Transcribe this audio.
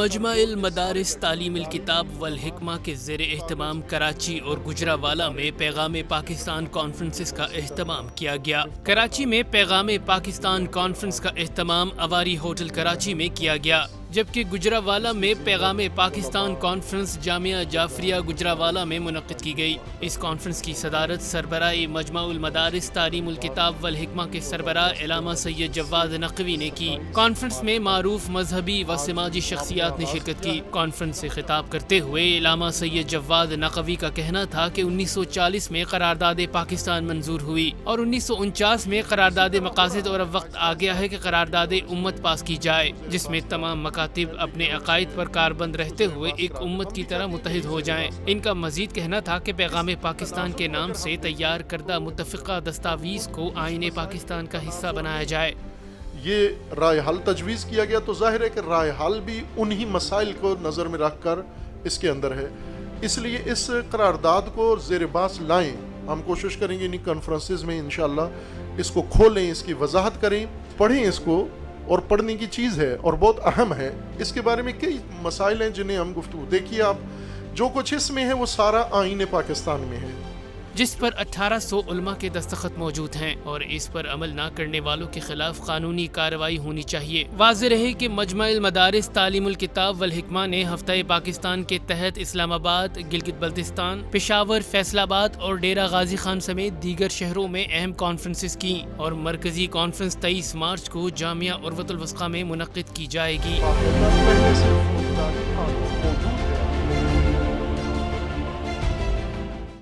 مجمع المدارس تعلیم الکتاب والحکمہ کے زیر اہتمام کراچی اور گجرانوالہ میں پیغام پاکستان کانفرنسز کا اہتمام کیا گیا۔ کراچی میں پیغام پاکستان کانفرنس کا اہتمام اواری ہوٹل کراچی میں کیا گیا، جبکہ گجرانوالہ میں پیغام پاکستان کانفرنس جامعہ جعفریہ گجرانوالہ میں منعقد کی گئی۔ اس کانفرنس کی صدارت سربراہ مجمع المدارس تعلیم الکتاب والحکمہ کے سربراہ علامہ سید جواد نقوی نے کی۔ کانفرنس میں معروف مذہبی و سماجی شخصیات نے شرکت کی۔ کانفرنس سے خطاب کرتے ہوئے علامہ سید جواد نقوی کا کہنا تھا کہ 1940 میں قرارداد پاکستان منظور ہوئی اور 1949 میں قرارداد مقاصد، اور اب وقت آ گیا ہے کہ قرارداد امت پاس کی جائے، جس میں تمام مکاتب اپنے عقائد پر کاربند رہتے ہوئے ایک امت کی طرح متحد ہو جائیں۔ ان کا مزید کہنا تھا کہ پیغام پاکستان کے نام سے تیار کردہ متفقہ دستاویز کو آئین پاکستان کا حصہ بنایا جائے۔ یہ رائے حل تجویز کیا گیا تو ظاہر ہے کہ رائے حل بھی انہی مسائل کو نظر میں رکھ کر اس کے اندر ہے، اس لیے اس قرارداد کو زیر باس لائیں۔ ہم کوشش کریں گے انہی کانفرنسز میں انشاءاللہ اس کو کھولیں، اس کی وضاحت کریں، پڑھیں اس کو، اور پڑھنے کی چیز ہے اور بہت اہم ہے۔ اس کے بارے میں کئی مسائل ہیں جنہیں ہم گفتگو، دیکھیے آپ جو کچھ اس میں ہے وہ سارا آئین پاکستان میں ہے، جس پر 1800 علماء کے دستخط موجود ہیں، اور اس پر عمل نہ کرنے والوں کے خلاف قانونی کارروائی ہونی چاہیے۔ واضح رہے کہ مجمع المدارس تعلیم الکتاب والحکمہ نے ہفتہ پاکستان کے تحت اسلام آباد، گلگت بلتستان، پشاور، فیصل آباد اور ڈیرہ غازی خان سمیت دیگر شہروں میں اہم کانفرنسز کی، اور مرکزی کانفرنس 23 مارچ کو جامعہ عروۃ الوثقی میں منعقد کی جائے گی۔